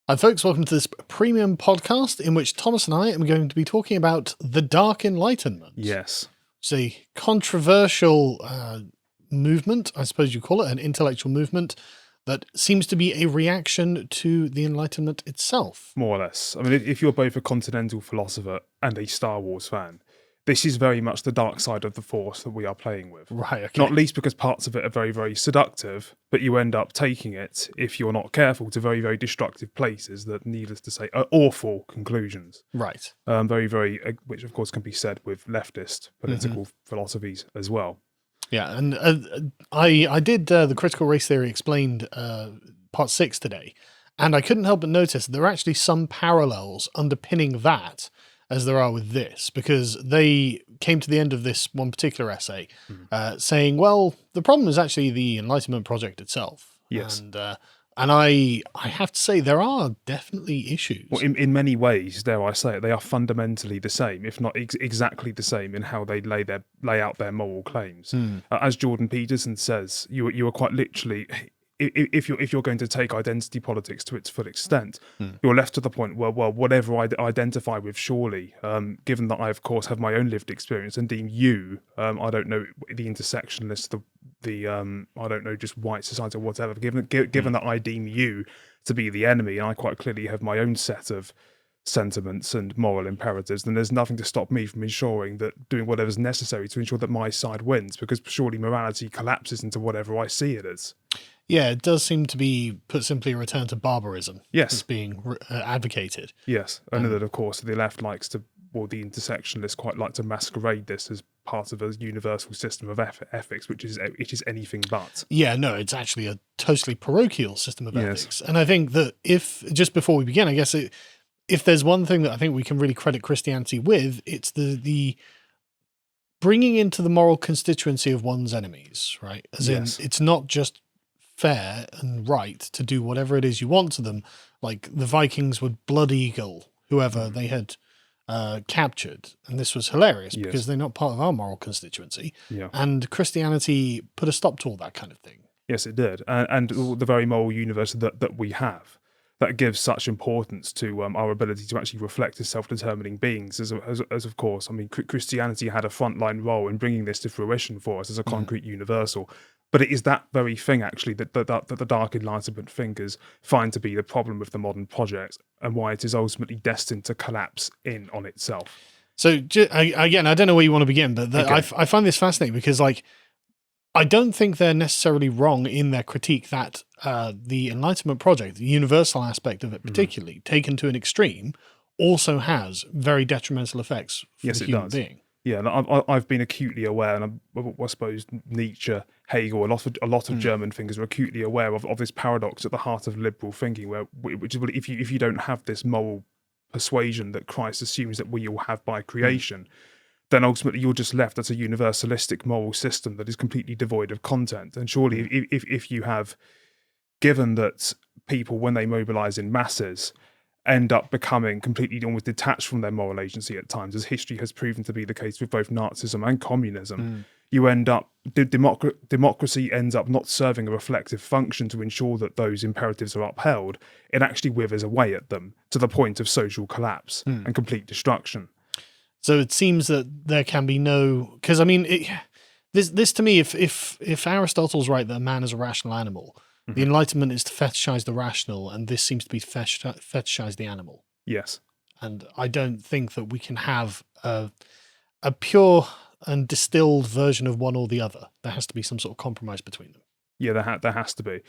Hi folks, welcome to this premium podcast in which Thomas and I am going to be talking about the Dark Enlightenment. Yes. It's a controversial movement, I suppose you call it, an intellectual movement that seems to be a reaction to the Enlightenment itself. More or less. I mean, if you're both a continental philosopher and a Star Wars fan, this is very much the dark side of the Force that we are playing with. Right, okay. Not least because parts of it are very, very seductive, but you end up taking it, if you're not careful, to very, very destructive places that, needless to say, are awful conclusions. Right. Very, very, which of course can be said with leftist political philosophies as well. Yeah, and I did the Critical Race Theory Explained part 6 today, and I couldn't help but notice there are actually some parallels underpinning that as there are with this, because they came to the end of this one particular essay saying, well, the problem is actually the Enlightenment project itself. Yes. And I have to say there are definitely issues. Well, in many ways, dare I say it, they are fundamentally the same, if not exactly the same, in how they lay out their moral claims. As Jordan Peterson says, you are quite literally, if you're going to take identity politics to its full extent, you're left to the point where, well, whatever I identify with, surely, given that I of course have my own lived experience and deem you, I don't know, the intersectionalist, the I don't know, just white society or whatever, given that I deem you to be the enemy, and I quite clearly have my own set of sentiments and moral imperatives, then there's nothing to stop me from ensuring that doing whatever's necessary to ensure that my side wins, because surely morality collapses into whatever I see it as. Yeah, it does seem to be, put simply, a return to barbarism. Yes. As being advocated. Yes, and that of course the left likes to, or the intersectionalists quite like to masquerade this as part of a universal system of ethics, which is anything but. Yeah, no, it's actually a totally parochial system of ethics. And I think that just before we begin, I guess if there's one thing that I think we can really credit Christianity with, it's the bringing into the moral constituency of one's enemies, right? As in, it's not just fair and right to do whatever it is you want to them. Like the Vikings would blood eagle whoever they had captured, and this was hilarious because they're not part of our moral constituency. And Christianity put a stop to all that kind of thing. Yes, it did, and the very moral universe that we have, that gives such importance to our ability to actually reflect as self-determining beings, as of course, I mean, Christianity had a frontline role in bringing this to fruition for us as a concrete universal. But it is that very thing, actually, that the Dark Enlightenment thinkers find to be the problem with the modern project, and why it is ultimately destined to collapse in on itself. So, again, I don't know where you want to begin, but I find this fascinating because, like, I don't think they're necessarily wrong in their critique that the Enlightenment project, the universal aspect of it particularly, taken to an extreme, also has very detrimental effects for the human being. Yeah, and I've been acutely aware, and I suppose Nietzsche, Hegel, a lot of German thinkers are acutely aware of this paradox at the heart of liberal thinking, which is if you don't have this moral persuasion that Christ assumes that we all have by creation, then ultimately you're just left as a universalistic moral system that is completely devoid of content. And surely, if you have, given that people, when they mobilize in masses, end up becoming completely almost detached from their moral agency at times, as history has proven to be the case with both Nazism and communism, you end up, democracy ends up not serving a reflective function to ensure that those imperatives are upheld. It actually withers away at them to the point of social collapse and complete destruction. So it seems that there can be no, because I mean, this to me, if Aristotle's right that man is a rational animal, the Enlightenment is to fetishize the rational, and this seems to be to fetishize the animal. Yes. And I don't think that we can have a pure and distilled version of one or the other. There has to be some sort of compromise between them. Yeah, there has to be.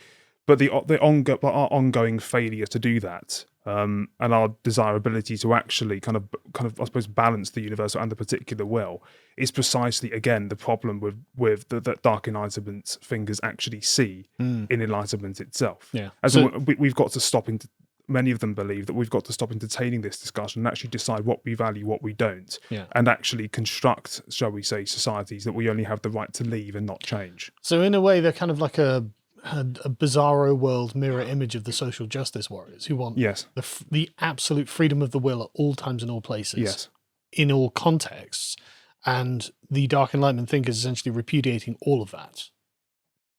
But our ongoing failure to do that, and our desirability to actually kind of I suppose balance the universal and the particular will, is precisely again the problem with the Dark Enlightenment thinkers actually see in Enlightenment itself. Yeah, we've got to stop. Many of them believe that we've got to stop entertaining this discussion and actually decide what we value, what we don't, and actually construct, shall we say, societies that we only have the right to leave and not change. So in a way, they're kind of like a bizarro world mirror image of the social justice warriors who want the absolute freedom of the will at all times and all places, in all contexts, and the Dark Enlightenment thinkers essentially repudiating all of that.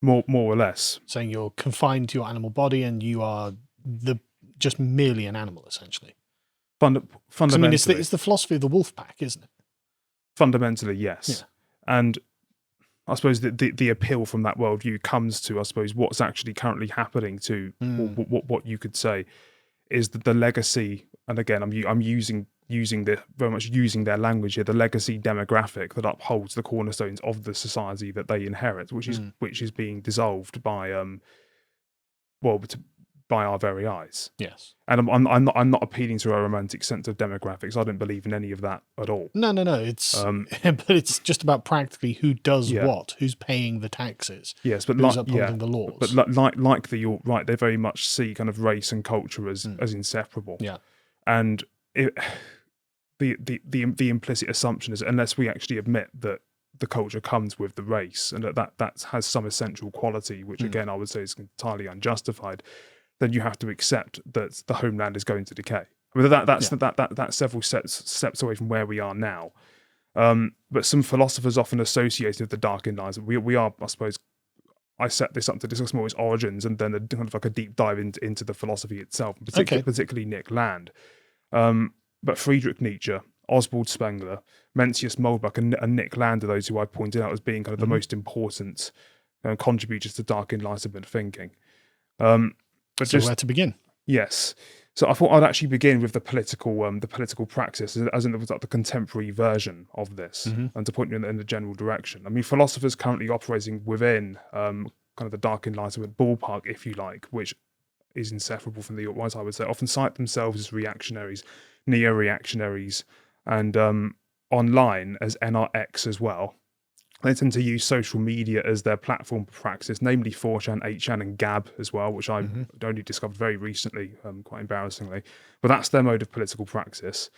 More or less. Saying you're confined to your animal body and you are just merely an animal, essentially. Fundamentally, I mean, it's the philosophy of the wolf pack, isn't it? Fundamentally, yes. Yeah. And I suppose the appeal from that worldview comes to, I suppose, what's actually currently happening to what you could say is that the legacy, and again, I'm using very much using their language here, the legacy demographic that upholds the cornerstones of the society that they inherit, which is being dissolved by by our very eyes. Yes. And I'm not appealing to a romantic sense of demographics. I don't believe in any of that at all. No. It's but it's just about practically who does what, who's paying the taxes. Yes, but who's upholding the laws. But like the alt-right, they very much see kind of race and culture as inseparable. Yeah. And the implicit assumption is, unless we actually admit that the culture comes with the race and that has some essential quality, which again I would say is entirely unjustified, then you have to accept that the homeland is going to decay. I mean, that's several steps away from where we are now. But some philosophers often associated with the Dark Enlightenment. We are, I suppose, I set this up to discuss more its origins and then kind of like a deep dive into the philosophy itself, particularly Nick Land. But Friedrich Nietzsche, Oswald Spengler, Mencius, Moldbug, and Nick Land are those who I pointed out as being kind of the most important contributors to Dark Enlightenment thinking. But so where to begin? Yes. So I thought I'd actually begin with the political praxis, as in the contemporary version of this, and to point you in the general direction. I mean, philosophers currently operating within kind of the Dark Enlightenment ballpark, if you like, which is inseparable from the alt-right, I would say, often cite themselves as reactionaries, neo-reactionaries, and online as NRX as well. They tend to use social media as their platform for praxis, namely 4chan, 8chan, and Gab as well, which I only discovered very recently, quite embarrassingly. But that's their mode of political praxis.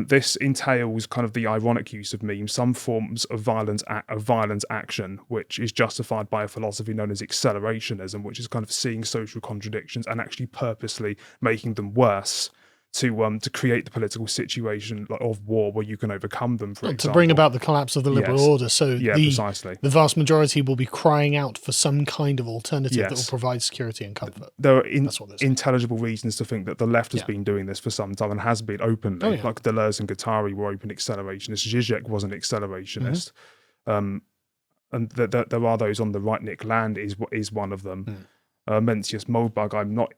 This entails kind of the ironic use of memes, some forms of violent action, which is justified by a philosophy known as accelerationism, which is kind of seeing social contradictions and actually purposely making them worse to create the political situation of war where you can overcome them, for example. To bring about the collapse of the liberal order. So precisely. The vast majority will be crying out for some kind of alternative that will provide security and comfort. There are intelligible reasons to think that the left has been doing this for some time and has been openly. Like Deleuze and Guattari were open accelerationists. Zizek was an accelerationist. And there are those on the right. Nick Land is one of them. Mencius, Moldbug, I'm not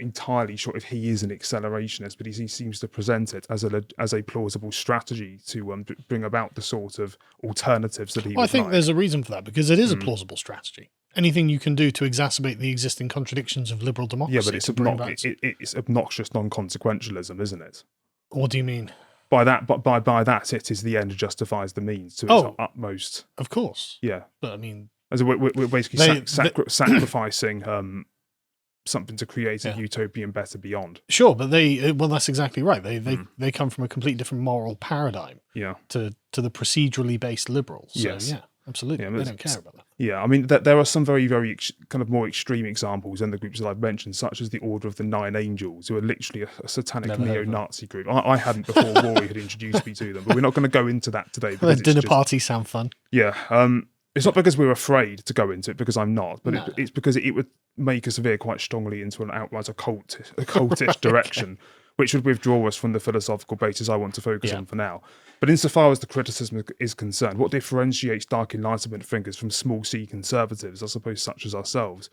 entirely sure if he is an accelerationist, but he seems to present it as a plausible strategy to bring about the sort of alternatives that he. Well, I think there's a reason for that, because it is a plausible strategy. Anything you can do to exacerbate the existing contradictions of liberal democracy. Yeah, but it's obnoxious non-consequentialism, isn't it? What do you mean? By that, it is the end justifies the means to its utmost. Of course. Yeah, but I mean. As we're basically sacrificing something to create a utopian better beyond. Sure, but that's exactly right. They come from a completely different moral paradigm. Yeah. To the procedurally based liberals. So, yes. Yeah, absolutely. They don't care about that. Yeah, I mean there are some very, very kind of more extreme examples in the groups that I've mentioned, such as the Order of the Nine Angels, who are literally a satanic neo-Nazi group. I hadn't before Rory had introduced me to them, but we're not going to go into that today. The dinner parties sound fun. Yeah. It's not because we're afraid to go into it, because I'm not, but it's because it would make us veer quite strongly into an outright occultish direction, which would withdraw us from the philosophical basis I want to focus on for now. But insofar as the criticism is concerned, what differentiates Dark Enlightenment thinkers from small c conservatives, I suppose, such as ourselves,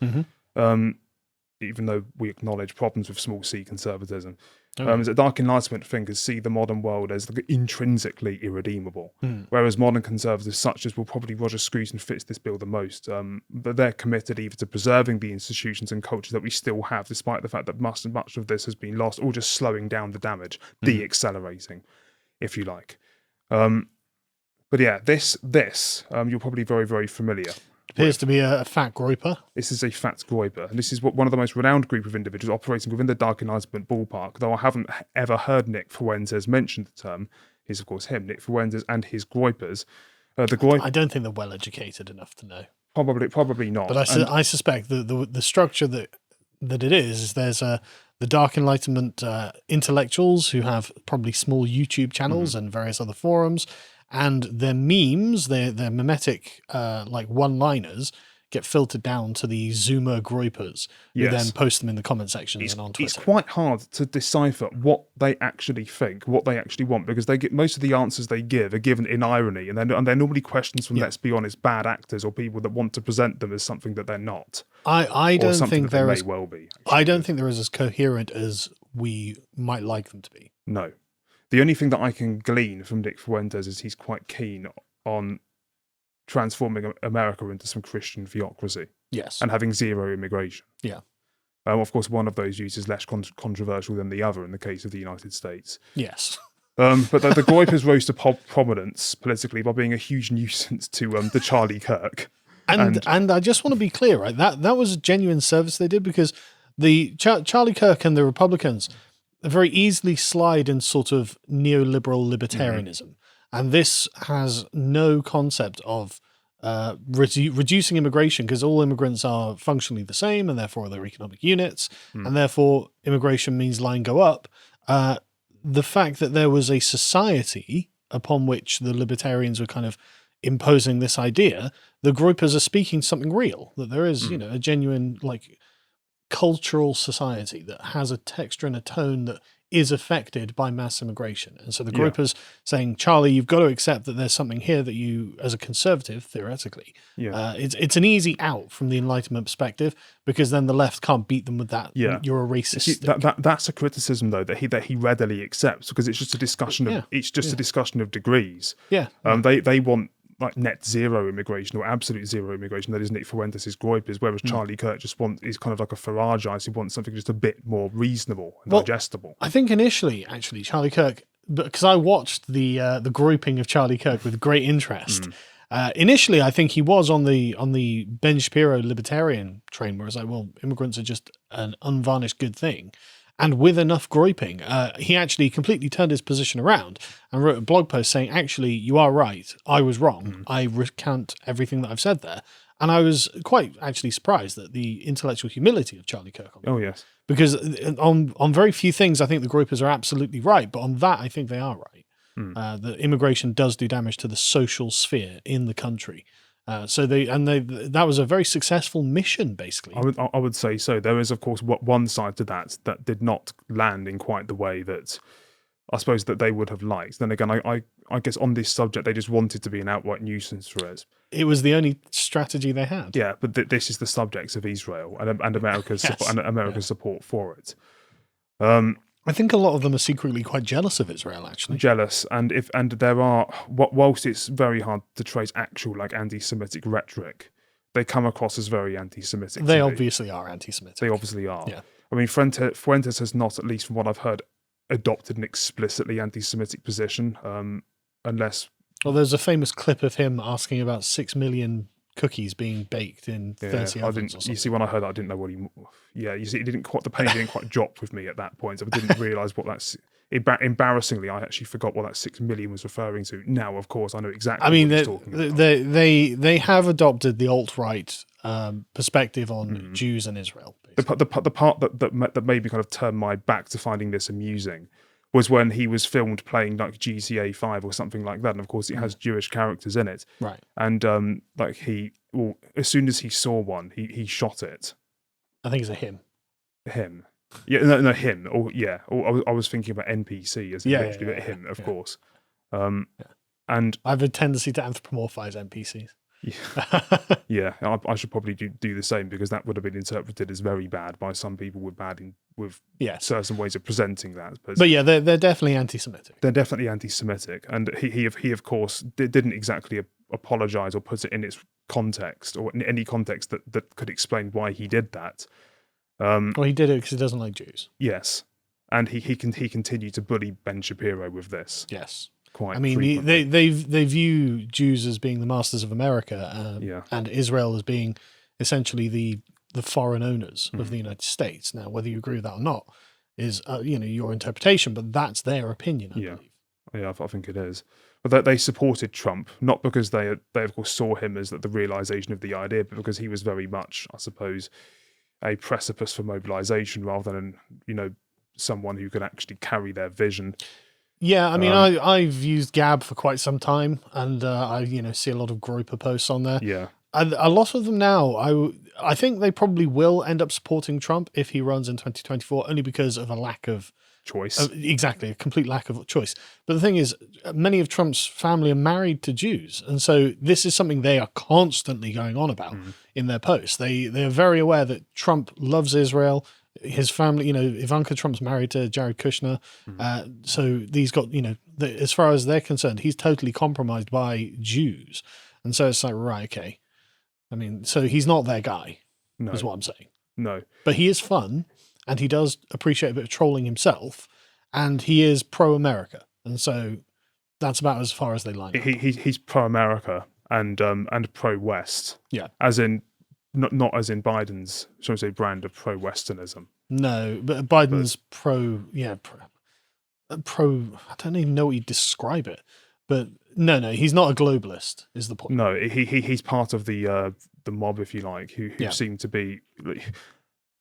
even though we acknowledge problems with small c conservatism, is that Dark Enlightenment thinkers see the modern world as intrinsically irredeemable, whereas modern conservatives such as probably Roger Scruton fits this bill the most, but they're committed either to preserving the institutions and culture that we still have, despite the fact that much of this has been lost, or just slowing down the damage, de-accelerating, if you like. But yeah, this you're probably very, very familiar. Appears to be a fat groiper. This is a fat groiper, and this is one of the most renowned group of individuals operating within the Dark Enlightenment ballpark, though I haven't ever heard Nick Fuentes mention the term. Is of course him, Nick Fuentes, and his groipers. I don't think they're well educated enough to know. Probably not. But I suspect the structure that it is there's the Dark Enlightenment intellectuals who have probably small YouTube channels and various other forums. And their memes, their mimetic like one-liners, get filtered down to the Zoomer groypers who then post them in the comment sections and on Twitter. It's quite hard to decipher what they actually think, what they actually want, because they get most of the answers they give are given in irony, and they're normally questions from, let's be honest, bad actors or people that want to present them as something that they're not. I don't think they may well be. I don't think they're as coherent as we might like them to be. No. The only thing that I can glean from Nick Fuentes is he's quite keen on transforming America into some Christian theocracy. Yes. And having zero immigration. Yeah. Of course, one of those views is less controversial than the other in the case of the United States. Yes. But the groypers rose to prominence politically by being a huge nuisance to Charlie Kirk. And I just want to be clear, right? That was a genuine service they did, because the Charlie Kirk and the Republicans very easily slide in sort of neoliberal libertarianism. And this has no concept of reducing immigration, because all immigrants are functionally the same and therefore they're economic units, and therefore immigration means line go up. The fact that there was a society upon which the libertarians were kind of imposing this idea, the groypers are speaking something real, that there is, a genuine like cultural society that has a texture and a tone that is affected by mass immigration. And so the groypers saying, Charlie, you've got to accept that there's something here that you, as a conservative, theoretically, it's an easy out from the Enlightenment perspective, because then the left can't beat them with that. You're a racist. See, that's a criticism though that he readily accepts, because it's just a discussion of a discussion of degrees. They want like net zero immigration or absolute zero immigration. That is Nick Fuentes' groypers, whereas Charlie Kirk is kind of like a Farage. He wants something just a bit more reasonable and digestible. I think initially, actually, Charlie Kirk, because I watched the grouping of Charlie Kirk with great interest. Initially, I think he was on the Ben Shapiro libertarian train, where it's like, well, immigrants are just an unvarnished good thing. And with enough groyping, he actually completely turned his position around and wrote a blog post saying, actually, you are right. I was wrong. I recant everything that I've said there. And I was quite actually surprised at the intellectual humility of Charlie Kirk. Oh, yes. Because on very few things, I think the groypers are absolutely right. But on that, I think they are right. That immigration does do damage to the social sphere in the country. That was a very successful mission, basically. I would say so. There is, of course, one side to that did not land in quite the way that I suppose that they would have liked. Then again, I guess on this subject, they just wanted to be an outright nuisance for us. It was the only strategy they had. Yeah, but this is the subjects of Israel and America's support for it. I think a lot of them are secretly quite jealous of Israel, actually. Jealous, and there are, whilst it's very hard to trace actual like anti-Semitic rhetoric, they come across as very anti-Semitic. They obviously are anti-Semitic. They obviously are. Yeah. I mean, Fuentes has not, at least from what I've heard, adopted an explicitly anti-Semitic position, unless. Well, there's a famous clip of him asking about 6 million cookies being baked in 30 ovens or something. You see, when I heard that, I didn't know what he. Yeah, you see, the penny didn't quite drop with me at that point. So I didn't realise what that's. Embarrassingly, I actually forgot what that 6 million was referring to. Now, of course, I know exactly. What he's talking about. They have adopted the alt-right perspective on Jews and Israel. The part that made me kind of turn my back to finding this amusing was when he was filmed playing like GTA 5 or something like that, and of course it has Jewish characters in it. Right. And as soon as he saw one, he shot it. I think it's a him. Him. Yeah, no, him. Or yeah. Or I was thinking about NPC as eventually, but him, of course. And I have a tendency to anthropomorphize NPCs. Yeah, I should probably do the same, because that would have been interpreted as very bad by some people with certain ways of presenting that. But yeah, they're definitely anti-Semitic. They're definitely anti-Semitic, and he of course didn't exactly apologize or put it in its context or in any context that could explain why he did that. Well, he did it because he doesn't like Jews. Yes, and he continued to bully Ben Shapiro with this. Yes. Quite. I mean, they view Jews as being the masters of America, and Israel as being essentially the foreign owners of the United States. Now, whether you agree with that or not is your interpretation, but that's their opinion. I believe. Yeah, I think it is. But they supported Trump, not because they of course saw him as the realization of the idea, but because he was very much, I suppose, a precipice for mobilization rather than someone who could actually carry their vision. Yeah, I mean, I've used Gab for quite some time, and I see a lot of groyper posts on there. Yeah, A lot of them now, I think they probably will end up supporting Trump if he runs in 2024, only because of a lack of choice. Exactly, a complete lack of choice. But the thing is, many of Trump's family are married to Jews, and so this is something they are constantly going on about in their posts. They are very aware that Trump loves Israel. His family, Ivanka Trump's married to Jared Kushner, so he's got, as far as they're concerned, he's totally compromised by Jews, and so it's like, right, okay. I mean, so he's not their guy, is what I'm saying. No. But he is fun, and he does appreciate a bit of trolling himself, and he is pro-America. And so that's about as far as they line up. He's pro-America and pro-West. Yeah. As in, not as in Biden's, shall we say, brand of pro-Westernism. No, but Biden's pro, I don't even know what you'd describe it. But no, he's not a globalist, is the point. No, he's part of the mob, if you like, who seem to be,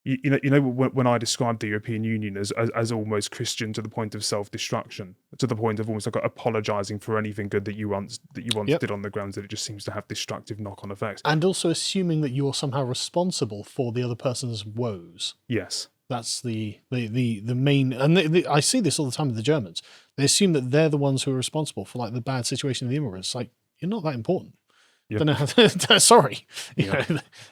when I described the European Union as almost Christian to the point of self-destruction, to the point of almost like apologizing for anything good that you once did on the grounds that it just seems to have destructive knock-on effects, and also assuming that you're somehow responsible for the other person's woes. Yes. That's the main, and I see this all the time with the Germans. They assume that they're the ones who are responsible for like the bad situation of the immigrants. Like, you're not that important. Yep. Don't know how to, sorry,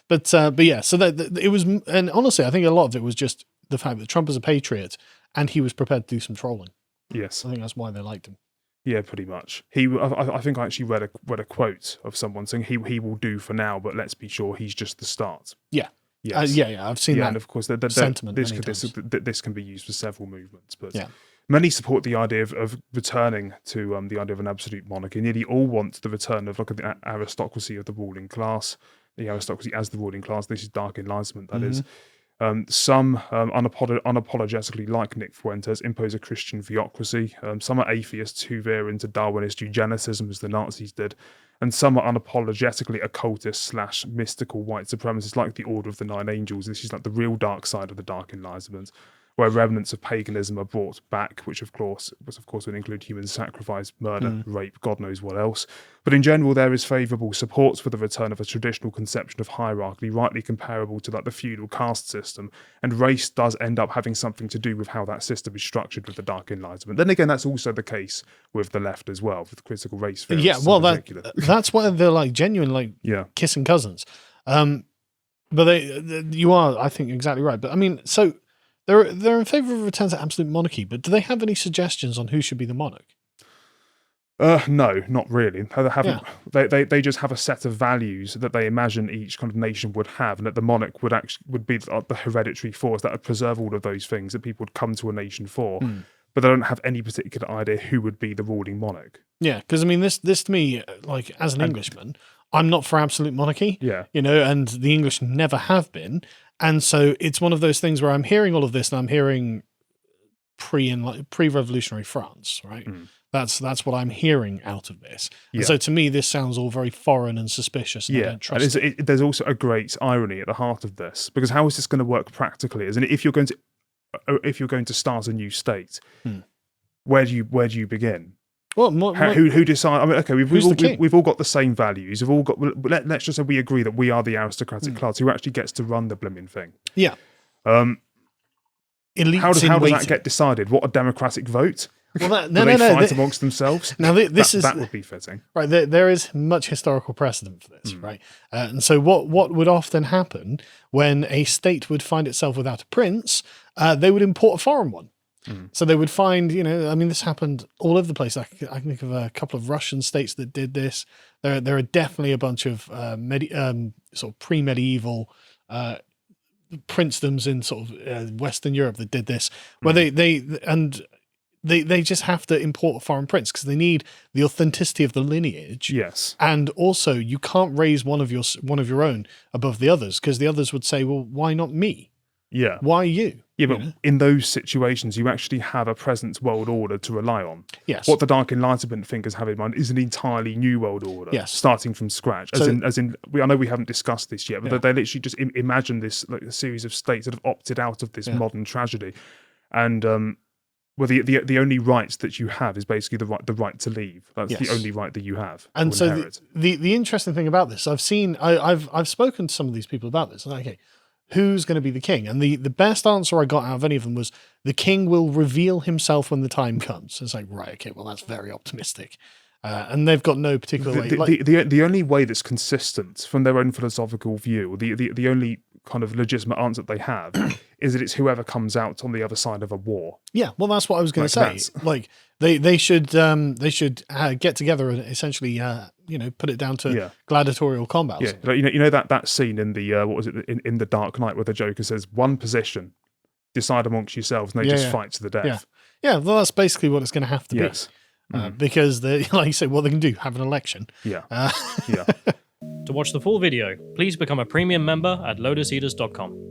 but yeah. So that it was, and honestly, I think a lot of it was just the fact that Trump is a patriot and he was prepared to do some trolling. Yes, I think that's why they liked him. Yeah, pretty much. I think I actually read a quote of someone saying he will do for now, but let's be sure he's just the start. Yeah. Yes. Yeah, I've seen that. And of course, sentiment. This can be used for several movements, but many support the idea of returning to the idea of an absolute monarchy. Nearly all want the return of like the aristocracy of the ruling class, the aristocracy as the ruling class. This is Dark Enlightenment, that is. Some unapologetically, like Nick Fuentes, impose a Christian theocracy. Some are atheists who veer into Darwinist eugenicism, as the Nazis did. And some are unapologetically occultist / mystical white supremacists, like the Order of the Nine Angels. This is like the real dark side of the Dark Enlightenment, where remnants of paganism are brought back, which of course would include human sacrifice, murder, rape, God knows what else. But in general, there is favourable support for the return of a traditional conception of hierarchy, rightly comparable to like the feudal caste system. And race does end up having something to do with how that system is structured with the Dark Enlightenment. Then again, that's also the case with the left as well, with critical race theory. Yeah, well, that's why they're like genuine, like kissing cousins. But you are, I think, exactly right. But I mean, so they're in favour of a return to absolute monarchy, but do they have any suggestions on who should be the monarch? No, not really. They haven't. Yeah. They just have a set of values that they imagine each kind of nation would have, and that the monarch would be the hereditary force that would preserve all of those things that people would come to a nation for. But they don't have any particular idea who would be the ruling monarch. Yeah, because I mean, this to me, like as an Englishman, I'm not for absolute monarchy. Yeah, and the English never have been, and so it's one of those things where I'm hearing all of this, and I'm hearing pre-revolutionary France, right? That's what I'm hearing out of this. And so to me, this sounds all very foreign and suspicious. And I don't trust it. There's also a great irony at the heart of this, because how is this going to work practically? As in, if you're going to start a new state, where do you begin? Well, who decide? I mean, okay, we've all got the same values. We've all got. Let's just say we agree that we are the aristocratic class who actually gets to run the blimmin' thing. Yeah. How does that get decided? What, a democratic vote? Well, they fight amongst themselves. Now, that would be fitting, right? There is much historical precedent for this, right? And so, what would often happen when a state would find itself without a prince? They would import a foreign one. So they would find, I mean, this happened all over the place. I can think of a couple of Russian states that did this. There are definitely a bunch of sort of pre-medieval princedoms in sort of Western Europe that did this, where they just have to import a foreign prince because they need the authenticity of the lineage. Yes, and also you can't raise one of your own above the others, because the others would say, well, why not me? Yeah, why you? Yeah, but in those situations, you actually have a present world order to rely on. Yes. What the Dark Enlightenment thinkers have in mind is an entirely new world order, starting from scratch. As in, I know we haven't discussed this yet, but they literally just imagine this like a series of states that have opted out of this modern tragedy, and Well, the only right that you have is basically the right to leave. That's Yes. the only right that you have. And to so inherit. the interesting thing about this, I've spoken to some of these people about this. And okay, who's going to be the king? And the best answer I got out of any of them was the king will reveal himself when the time comes. It's like, right, okay, well that's very optimistic. And they've got no particular way. The only way that's consistent from their own philosophical view, or the only kind of legitimate answer that they have, is that it's whoever comes out on the other side of a war. Yeah, well, that's what I was going to say. Like they should get together and essentially put it down to gladiatorial combat. Yeah, like, you know that scene in the what was it in the Dark Knight where the Joker says one position, decide amongst yourselves, and they just fight to the death. Yeah, well, that's basically what it's going to have to be. Because they, like you say, what they can do, have an election. Yeah. To watch the full video, please become a premium member at lotuseaters.com.